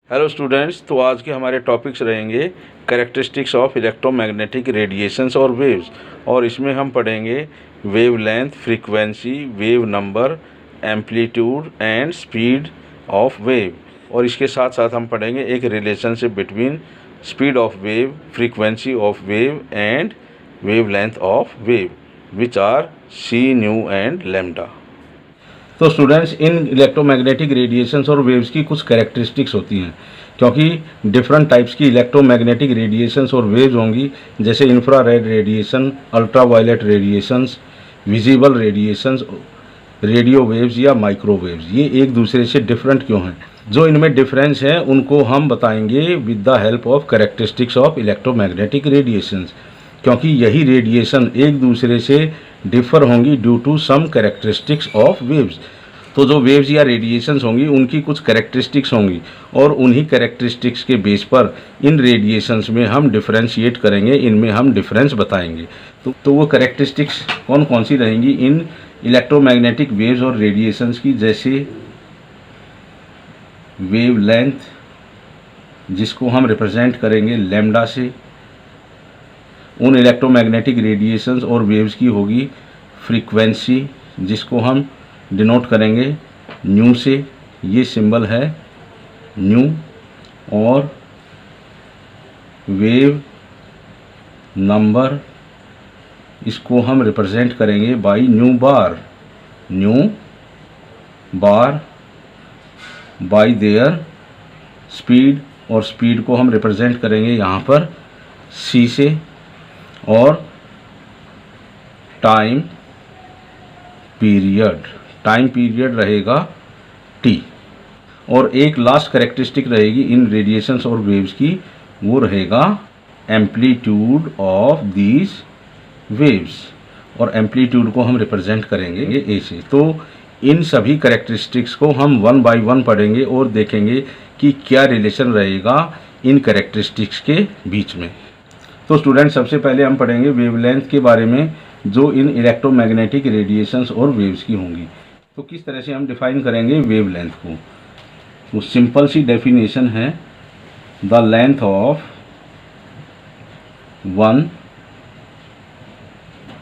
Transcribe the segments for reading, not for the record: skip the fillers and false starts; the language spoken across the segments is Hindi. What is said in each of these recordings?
हेलो स्टूडेंट्स, तो आज के हमारे टॉपिक्स रहेंगे कैरेक्टरिस्टिक्स ऑफ इलेक्ट्रोमैग्नेटिक रेडिएशंस और वेव्स। और इसमें हम पढ़ेंगे wave length, frequency, wave number, amplitude and speed of wave. और इसके साथ साथ हम पढ़ेंगे एक relationship between speed of wave, frequency of wave and wave length of wave, which are c, nu and lambda. तो स्टूडेंट्स, इन इलेक्ट्रोमैग्नेटिक रेडिएशंस और वेव्स की कुछ कैरेक्टरिस्टिक्स होती हैं, क्योंकि डिफरेंट टाइप्स की इलेक्ट्रोमैग्नेटिक रेडिएशंस और वेव्स होंगी, जैसे infrared radiation, ultraviolet radiations, visible radiations, radio waves या माइक्रोवेव्स। ये एक दूसरे से डिफरेंट क्यों हैं? जो इनमें डिफरेंस है उनको हम बताएंगे with the help of characteristics of electromagnetic radiations, क्योंकि यही रेडिएशन एक दूसरे से डिफर होंगी due to some characteristics of waves. तो जो वेव्स या रेडिएशंस होंगी उनकी कुछ कैरेक्टरिस्टिक्स होंगी, और उन्हीं कैरेक्टरिस्टिक्स के बेस पर इन रेडिएशंस में हम डिफरेंशिएट करेंगे, इनमें हम डिफरेंस बताएंगे। तो वो कैरेक्टरिस्टिक्स कौन कौन सी रहेंगी इन इलेक्ट्रोमैग्नेटिक वेव्स और रेडिएशंस की? जैसे वेव लेंथ, जिसको हम रिप्रेजेंट करेंगे लैम्डा से। उन इलेक्ट्रोमैग्नेटिक रेडिएशंस और वेव्स की होगी फ्रीक्वेंसी, जिसको हम डिनोट करेंगे न्यू से, ये सिंबल है न्यू। और वेव नंबर, इसको हम रिप्रेजेंट करेंगे by nu bar, nu bar. By their speed, और स्पीड को हम रिप्रेजेंट करेंगे यहाँ पर सी से। और टाइम पीरियड, टाइम पीरियड रहेगा टी। और एक लास्ट कैरेक्टरिस्टिक रहेगी इन रेडिएशंस और वेव्स की, वो रहेगा एम्पलीट्यूड ऑफ दीज वेव्स, और एम्पलीट्यूड को हम रिप्रेजेंट करेंगे ए से। तो इन सभी कैरेक्टरिस्टिक्स को हम वन बाय वन पढ़ेंगे और देखेंगे कि क्या रिलेशन रहेगा इन कैरेक्टरिस्टिक्स के बीच में। तो स्टूडेंट, सबसे पहले हम पढ़ेंगे वेवलेंथ के बारे में, जो इन इलेक्ट्रोमैग्नेटिक रेडिएशंस और वेव्स की होंगी। तो किस तरह से हम डिफाइन करेंगे वेवलेंथ को? तो सिंपल सी डेफिनेशन है, the length of one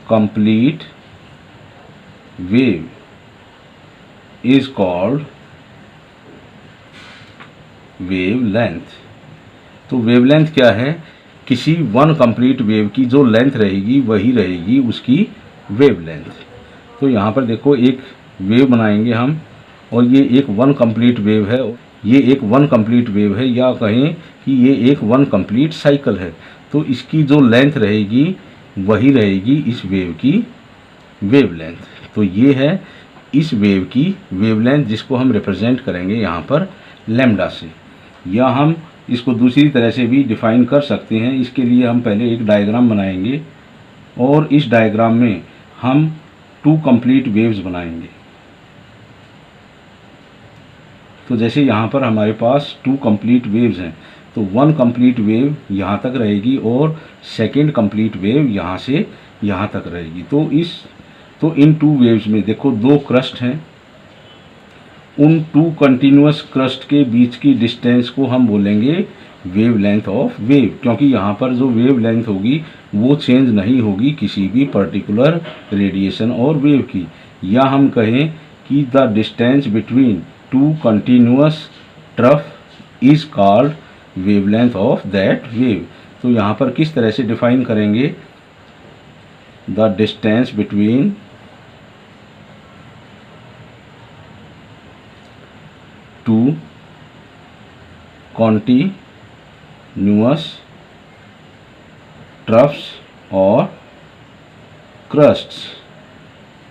complete wave is called wavelength. तो वेवलेंथ क्या है? किसी वन कंप्लीट वेव की जो लेंथ रहेगी वही रहेगी उसकी वेवलेंथ। तो यहाँ पर देखो, एक वेव बनाएंगे हम, और ये एक वन कंप्लीट वेव है, ये एक वन कंप्लीट वेव है, या कहें कि ये एक वन कंप्लीट साइकिल है। तो इसकी जो लेंथ रहेगी वही रहेगी इस वेव की वेवलेंथ। तो ये है इस वेव की वेवलेंथ, जिसको हम रिप्रेजेंट करेंगे यहाँ पर लैम्डा से। या हम इसको दूसरी तरह से भी डिफाइन कर सकते हैं। इसके लिए हम पहले एक डायग्राम बनाएंगे, और इस डायग्राम में हम टू कंप्लीट वेव्स बनाएंगे। तो जैसे यहाँ पर हमारे पास टू कंप्लीट वेव्स हैं, तो वन कंप्लीट वेव यहाँ तक रहेगी और सेकंड कंप्लीट वेव यहाँ से यहाँ तक रहेगी। तो इन टू वेव्स में देखो, दो क्रस्ट हैं, उन टू कंटिन्यूअस क्रस्ट के बीच की डिस्टेंस को हम बोलेंगे वेव लेंथ ऑफ वेव, क्योंकि यहाँ पर जो वेव लेंथ होगी वो चेंज नहीं होगी किसी भी पर्टिकुलर रेडिएशन और वेव की। या हम कहें कि the distance between two continuous trough is called wave length of that wave. तो यहाँ पर किस तरह से डिफाइन करेंगे? The distance between two continuous troughs or crusts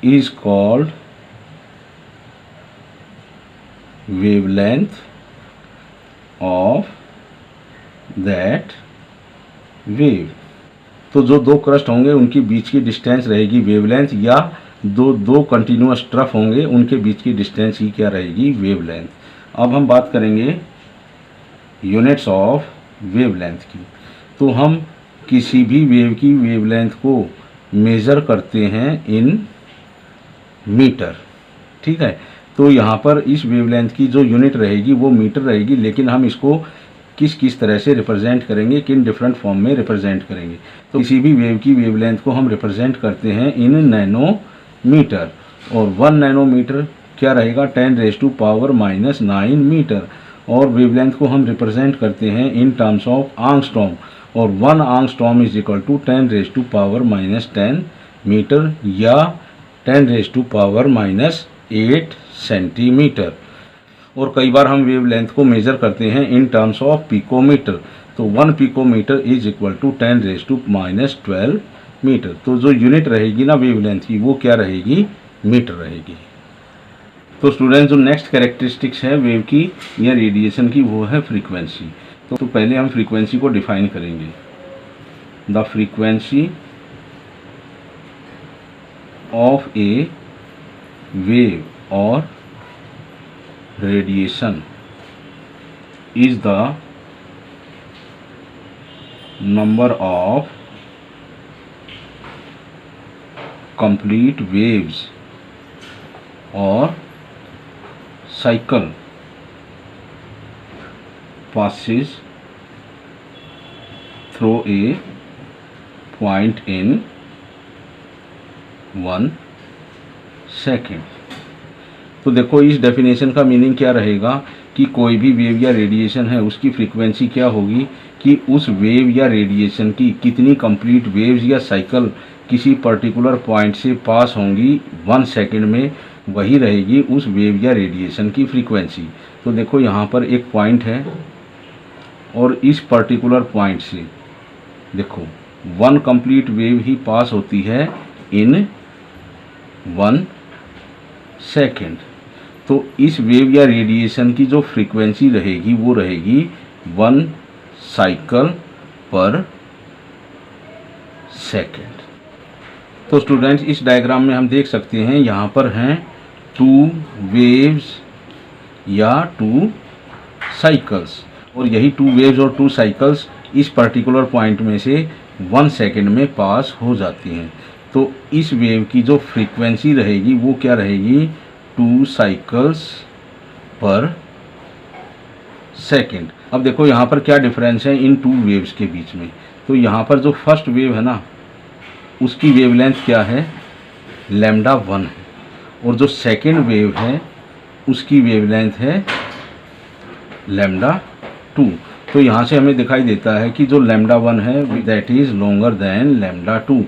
is called wavelength of that wave। तो जो दो क्रस्ट होंगे उनके बीच की डिस्टेंस रहेगी वेवलेंथ, या दो कंटिन्यूअस ट्रफ होंगे उनके बीच की डिस्टेंस ही क्या रहेगी? वेवलेंथ। अब हम बात करेंगे यूनिट्स ऑफ वेवलेंथ की। तो हम किसी भी वेव की वेवलेंथ को मेज़र करते हैं इन मीटर, ठीक है। तो यहाँ पर इस वेवलेंथ की जो यूनिट रहेगी वो मीटर रहेगी, लेकिन हम इसको किस किस तरह से रिप्रेजेंट करेंगे, किन डिफरेंट फॉर्म में रिप्रेजेंट करेंगे। तो किसी भी वेव की वेवलेंथ को हम रिप्रेजेंट करते हैं इन नैनोमीटर, और 1 नैनोमीटर क्या रहेगा 10⁻⁻⁹ मीटर, और वेवलेंथ को हम रिप्रेजेंट करते हैं इन टर्म्स ऑफ आंगस्ट्रॉम, और 1 angstrom is equal to 10⁻⁻10 metre या 10⁻⁻8 सेंटीमीटर। और कई बार हम वेवलेंथ को मेजर करते हैं इन टर्म्स ऑफ पिकोमीटर, तो 1 picometre is equal to 10⁻12 metre. तो जो यूनिट रहेगी ना वेवलेंथ की वो क्या रहेगी, मीटर रहेगी। तो स्टूडेंट्स जो नेक्स्ट कैरेक्टरिस्टिक्स है वेव की या रेडिएशन की वो है फ्रीक्वेंसी। तो पहले हम फ्रीक्वेंसी को डिफाइन करेंगे। The frequency of a wave और radiation is the number of complete waves or cycle passes through a point in 1 second। तो देखो इस डेफिनेशन का मीनिंग क्या रहेगा कि कोई भी वेव या रेडिएशन है उसकी फ्रीक्वेंसी क्या होगी कि उस वेव या रेडिएशन की कितनी कंप्लीट वेव्स या साइकिल किसी पर्टिकुलर पॉइंट से पास होंगी 1 सेकंड में, वही रहेगी उस वेव या रेडिएशन की फ्रीक्वेंसी। तो देखो यहाँ पर एक पॉइंट है और इस पर्टिकुलर पॉइंट से देखो 1 कंप्लीट वेव ही पास होती है इन 1 सेकेंड। तो इस वेव या रेडिएशन की जो फ्रीक्वेंसी रहेगी वो रहेगी 1 साइकिल पर सेकेंड। तो स्टूडेंट्स इस डायग्राम में हम देख सकते हैं यहाँ पर हैं 2 वेव्स या 2 साइकिल्स, और यही 2 वेव्स और 2 साइकिल्स इस पर्टिकुलर पॉइंट में से 1 सेकेंड में पास हो जाती हैं। तो इस वेव की जो फ्रीक्वेंसी रहेगी वो क्या रहेगी 2 साइकिल्स पर सेकेंड। अब देखो यहाँ पर क्या डिफरेंस है इन 2 वेव्स के बीच में। तो यहाँ पर जो फर्स्ट वेव है ना उसकी वेवलेंथ क्या है λ1 है, और जो सेकेंड वेव है उसकी वेवलेंथ है λ2। तो यहाँ से हमें दिखाई देता है कि जो λ1 है दैट इज़ लॉन्गर देन λ2।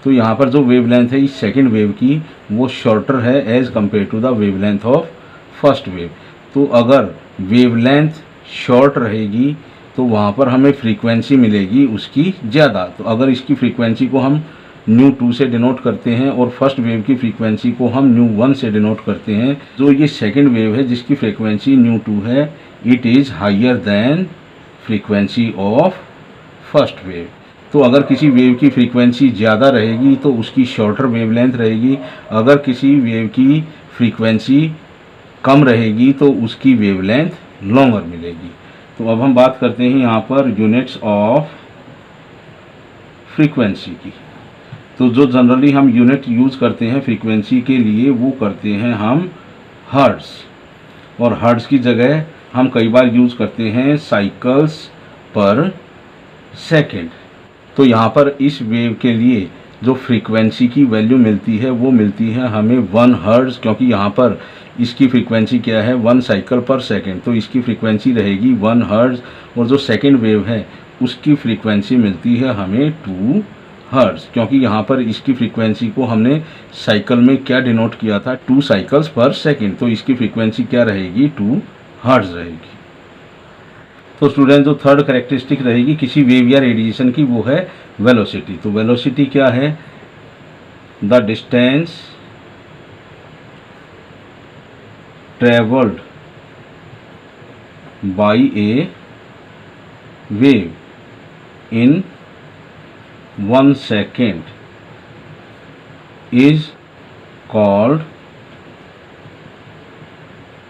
तो यहाँ पर जो वेवलेंथ है इस सेकेंड वेव की वो शॉर्टर है as compare to the wavelength of first wave. तो अगर वेवलेंथ शॉर्ट रहेगी तो वहाँ पर हमें फ्रीक्वेंसी मिलेगी उसकी ज़्यादा। तो अगर इसकी फ्रीक्वेंसी को हम ν2 से डिनोट करते हैं और फर्स्ट वेव की फ्रीक्वेंसी को हम ν1 से डिनोट करते हैं, जो ये सेकेंड वेव है जिसकी फ्रीक्वेंसी ν2 है it is higher than frequency of first wave. तो अगर किसी वेव की फ्रीक्वेंसी ज़्यादा रहेगी तो उसकी शॉर्टर वेवलेंथ रहेगी, अगर किसी वेव की फ्रीक्वेंसी कम रहेगी तो उसकी वेवलेंथ लॉन्गर मिलेगी। तो अब हम बात करते हैं यहाँ पर यूनिट्स ऑफ फ्रीक्वेंसी की। तो जो जनरली हम यूनिट यूज़ करते हैं फ्रीक्वेंसी के लिए वो करते हैं हम हर्ट्ज़, और हर्ट्ज़ की जगह हम कई बार यूज़ करते हैं साइकिल्स पर सेकेंड। तो यहाँ पर इस वेव के लिए जो फ्रीक्वेंसी की वैल्यू मिलती है वो मिलती है हमें 1 हर्ट्ज़, क्योंकि यहाँ पर इसकी फ्रीक्वेंसी क्या है 1 साइकिल पर सेकेंड। तो इसकी फ्रीक्वेंसी रहेगी 1 हर्ट्ज़, और जो सेकेंड वेव है उसकी फ्रीक्वेंसी मिलती है हमें 2 हर्ट्ज़, क्योंकि यहाँ पर इसकी फ्रीक्वेंसी को हमने साइकिल में क्या डिनोट किया था 2 साइकिल्स पर सेकेंड। तो इसकी फ्रीक्वेंसी क्या रहेगी 2 हर्ट्ज़ रहेगी। तो स्टूडेंट जो थर्ड कैरेक्टरिस्टिक रहेगी किसी वेव या रेडिएशन की वो है वेलोसिटी। तो वेलोसिटी क्या है the distance travelled by A wave in 1 second is called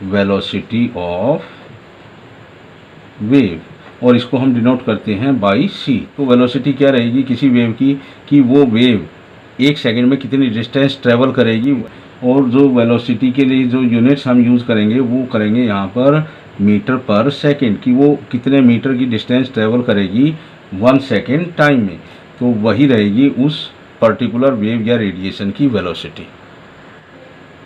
velocity of wave, और इसको हम डिनोट करते हैं बाई सी। तो वेलोसिटी क्या रहेगी किसी वेव की कि वो वेव 1 सेकेंड में कितनी डिस्टेंस ट्रेवल करेगी और जो वेलोसिटी के लिए जो यूनिट्स हम यूज़ करेंगे वो करेंगे यहाँ पर मीटर पर सेकेंड, कि वो कितने मीटर की डिस्टेंस ट्रेवल करेगी 1 सेकेंड टाइम में, तो वही रहेगी उस पर्टिकुलर वेव या रेडिएशन की वेलोसिटी।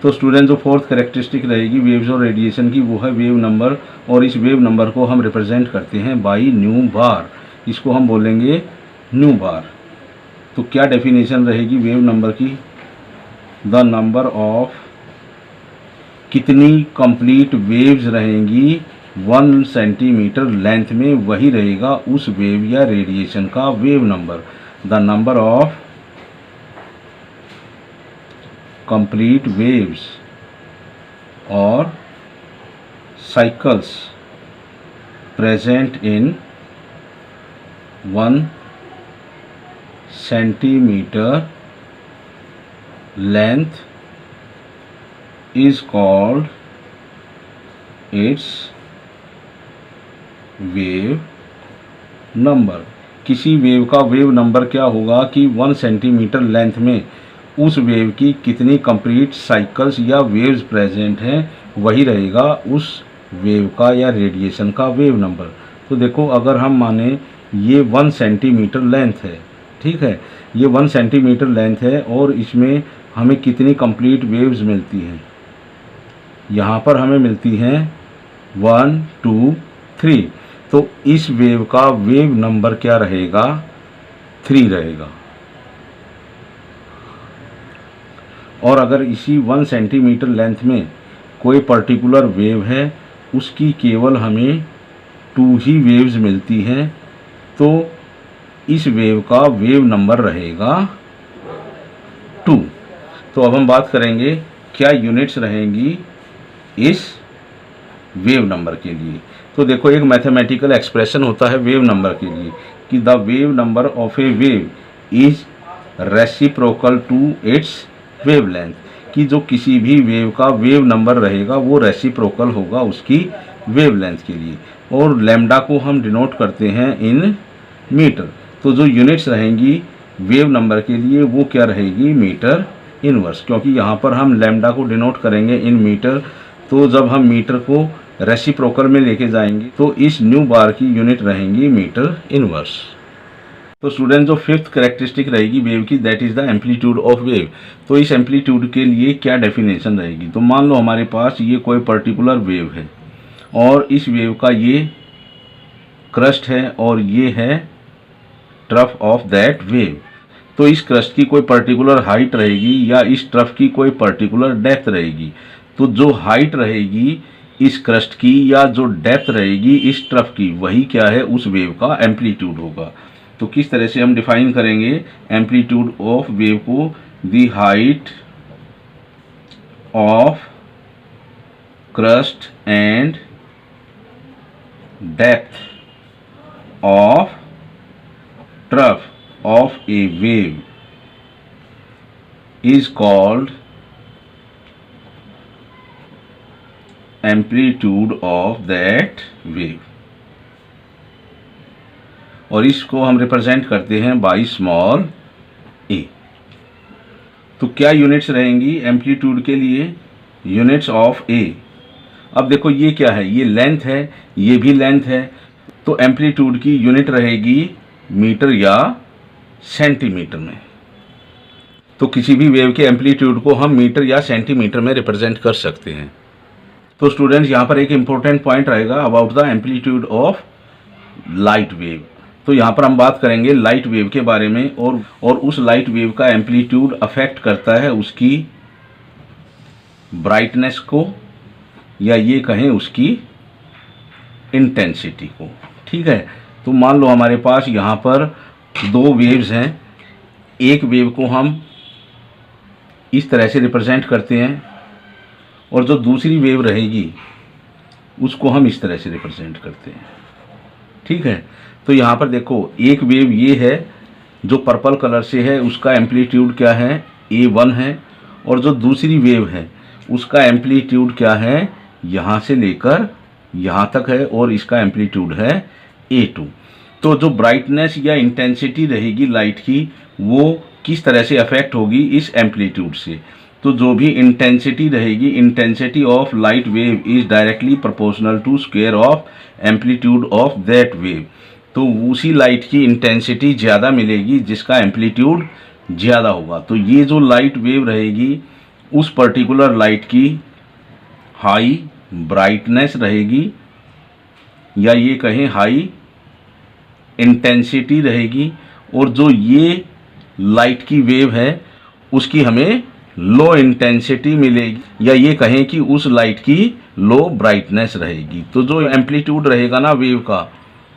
तो स्टूडेंट जो फोर्थ कैरेक्टरिस्टिक रहेगी वेव्स और रेडिएशन की वो है वेव नंबर, और इस वेव नंबर को हम रिप्रेजेंट करते हैं बाई न्यू बार, इसको हम बोलेंगे न्यू बार। तो क्या डेफिनेशन रहेगी वेव नंबर की? द नंबर ऑफ, कितनी कंप्लीट वेव्स रहेंगी 1 सेंटीमीटर लेंथ में, वही रहेगा उस वेव या रेडिएशन का wave number. The number of complete waves और cycles present in 1 centimetre length is called its wave number। किसी वेव का वेव नंबर क्या होगा कि 1 सेंटीमीटर लेंथ में उस वेव की कितनी कंप्लीट साइकिल्स या वेव्स प्रेजेंट हैं, वही रहेगा उस वेव का या रेडिएशन का वेव नंबर। तो देखो अगर हम माने ये 1 सेंटीमीटर लेंथ है, ठीक है, ये 1 सेंटीमीटर लेंथ है और इसमें हमें कितनी कंप्लीट वेव्स मिलती हैं, यहाँ पर हमें मिलती हैं 1 2 3, तो इस वेव का वेव नंबर क्या रहेगा? 3 रहेगा। और अगर इसी 1 सेंटीमीटर लेंथ में कोई पर्टिकुलर वेव है, उसकी केवल हमें 2 ही वेव्स मिलती हैं, तो इस वेव का वेव नंबर रहेगा 2। तो अब हम बात करेंगे क्या यूनिट्स रहेंगी इस वेव नंबर के लिए। तो देखो एक मैथमेटिकल एक्सप्रेशन होता है वेव नंबर के लिए कि the wave number of a wave is reciprocal to its wavelength, कि जो किसी भी वेव का वेव नंबर रहेगा वो रेसिप्रोकल होगा उसकी वेवलेंथ के लिए। और लैम्डा को हम डिनोट करते हैं इन मीटर। तो जो यूनिट्स रहेंगी वेव नंबर के लिए वो क्या रहेगी? मीटर इनवर्स, क्योंकि यहाँ पर हम लैम्डा को डिनोट करेंगे इन मीटर। तो जब हम मीटर को रेसिप्रोकल में लेके जाएंगे तो इस न्यू बार की यूनिट रहेंगी मीटर इनवर्स। तो स्टूडेंट जो फिफ्थ कैरेक्टरिस्टिक रहेगी वेव की that is the amplitude of wave. तो इस एम्पलीट्यूड के लिए क्या डेफिनेशन रहेगी? तो मान लो हमारे पास ये कोई पर्टिकुलर वेव है और इस वेव का ये क्रस्ट है और ये है ट्रफ ऑफ दैट वेव। तो इस क्रस्ट की कोई पर्टिकुलर हाइट रहेगी या इस ट्रफ की कोई पर्टिकुलर डेप्थ रहेगी। तो जो हाइट रहेगी इस क्रस्ट की या जो डेप्थ रहेगी इस ट्रफ की, वही क्या है? उस वेव का एम्पलीट्यूड होगा। तो किस तरह से हम डिफाइन करेंगे एम्पलीट्यूड ऑफ वेव को? The height of crust and depth of trough of a wave is called amplitude of that wave, और इसको हम रिप्रेजेंट करते हैं बाई स्मॉल a। तो क्या यूनिट्स रहेंगी एम्पलीट्यूड के लिए? Units of a। अब देखो ये क्या है? ये लेंथ है, ये भी लेंथ है, तो एम्पलीट्यूड की यूनिट रहेगी मीटर या सेंटीमीटर में। तो किसी भी वेव के एम्पलीट्यूड को हम मीटर या सेंटीमीटर में रिप्रेजेंट कर सकते हैं। तो स्टूडेंट्स यहाँ पर एक इम्पोर्टेंट पॉइंट रहेगा about the amplitude of light wave. तो यहाँ पर हम बात करेंगे लाइट वेव के बारे में, और उस लाइट वेव का एम्पलीट्यूड अफेक्ट करता है उसकी ब्राइटनेस को, या ये कहें उसकी इंटेंसिटी को, ठीक है। तो मान लो हमारे पास यहाँ पर 2 वेव्स हैं, एक वेव को हम इस तरह से रिप्रेजेंट करते हैं और जो दूसरी वेव रहेगी उसको हम इस तरह से रिप्रेजेंट करते हैं, ठीक है। तो यहाँ पर देखो एक वेव ये है जो पर्पल कलर से है, उसका एम्पलीट्यूड क्या है? A1 है, और जो दूसरी वेव है उसका एम्पलीट्यूड क्या है? यहाँ से लेकर यहाँ तक है, और इसका एम्पलीट्यूड है A2। तो जो ब्राइटनेस या इंटेंसिटी रहेगी लाइट की वो किस तरह से अफेक्ट होगी? इस एम्पलीट्यूड से। तो जो भी इंटेंसिटी रहेगी, intensity of light wave is directly proportional to square of amplitude of that wave. तो उसी लाइट की इंटेंसिटी ज़्यादा मिलेगी जिसका एम्पलीट्यूड ज़्यादा होगा। तो ये जो लाइट वेव रहेगी उस पर्टिकुलर लाइट की हाई ब्राइटनेस रहेगी, या ये कहें हाई इंटेंसिटी रहेगी, और जो ये लाइट की वेव है उसकी हमें लो इंटेंसिटी मिलेगी, या ये कहें कि उस लाइट की लो ब्राइटनेस रहेगी। तो जो एम्पलीट्यूड रहेगा ना वेव का,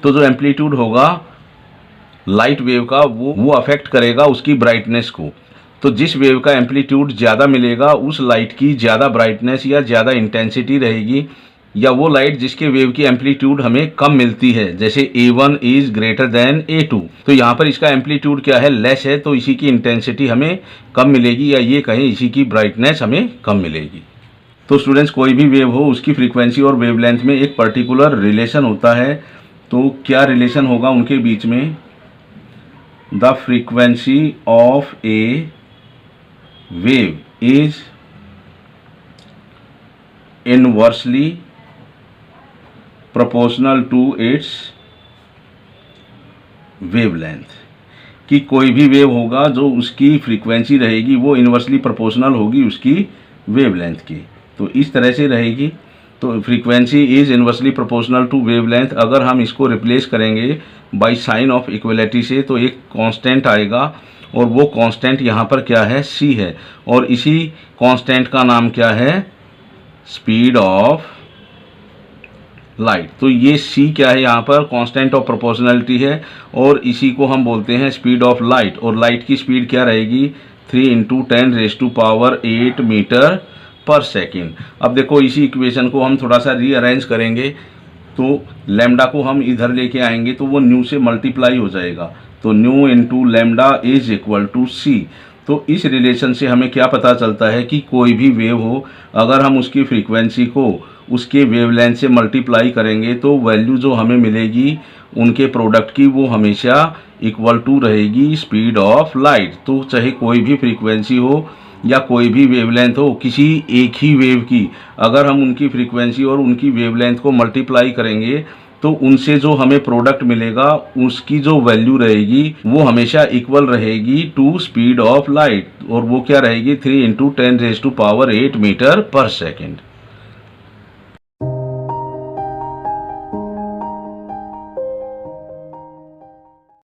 तो जो एम्पलीट्यूड होगा लाइट वेव का वो अफेक्ट करेगा उसकी ब्राइटनेस को। तो जिस वेव का एम्पलीट्यूड ज़्यादा मिलेगा उस लाइट की ज़्यादा ब्राइटनेस या ज़्यादा इंटेंसिटी रहेगी, या वो लाइट जिसके वेव की एम्पलीट्यूड हमें कम मिलती है, जैसे A1 is greater than A2, तो यहाँ पर इसका एम्पलीट्यूड क्या है, लेस है, तो इसी की इंटेंसिटी हमें कम मिलेगी, या ये कहें इसी की ब्राइटनेस हमें कम मिलेगी। तो स्टूडेंट्स, कोई भी वेव हो उसकी फ्रीक्वेंसी और वेवलेंथ में एक पर्टिकुलर रिलेशन होता है। तो क्या रिलेशन होगा उनके बीच में? The frequency of a wave is inversely proportional to its wavelength, कि कोई भी वेव होगा जो उसकी फ्रीक्वेंसी रहेगी वो इनवर्सली प्रोपोर्शनल होगी उसकी वेवलेंथ की। तो इस तरह से रहेगी। तो frequency is inversely proportional to wavelength, अगर हम इसको रिप्लेस करेंगे बाय साइन ऑफ इक्वलिटी से तो एक कांस्टेंट आएगा, और वो कांस्टेंट यहाँ पर क्या है, c है, और इसी कांस्टेंट का नाम क्या है, स्पीड ऑफ लाइट। तो ये c क्या है, यहाँ पर कांस्टेंट ऑफ प्रोपोर्शनलिटी है, और इसी को हम बोलते हैं स्पीड ऑफ लाइट। और लाइट की स्पीड क्या रहेगी, 3 × 10⁸ मीटर पर सेकेंड। अब देखो इसी इक्वेशन को हम थोड़ा सा रीअरेंज करेंगे, तो लैम्डा को हम इधर लेके आएंगे तो वो न्यू से मल्टीप्लाई हो जाएगा, तो nu into lambda is equal to c। तो इस रिलेशन से हमें क्या पता चलता है कि कोई भी वेव हो, अगर हम उसकी फ्रीक्वेंसी को उसके वेवलेंथ से मल्टीप्लाई करेंगे तो वैल्यू जो हमें मिलेगी उनके प्रोडक्ट की वो हमेशा इक्वल टू रहेगी स्पीड ऑफ लाइट। तो चाहे कोई भी फ्रीक्वेंसी हो या कोई भी वेवलेंथ हो, किसी एक ही वेव की अगर हम उनकी फ्रीक्वेंसी और उनकी वेवलेंथ को मल्टीप्लाई करेंगे तो उनसे जो हमें प्रोडक्ट मिलेगा उसकी जो वैल्यू रहेगी वो हमेशा इक्वल रहेगी टू स्पीड ऑफ लाइट, और वो क्या रहेगी, 3 × 10⁸ मीटर पर सेकेंड।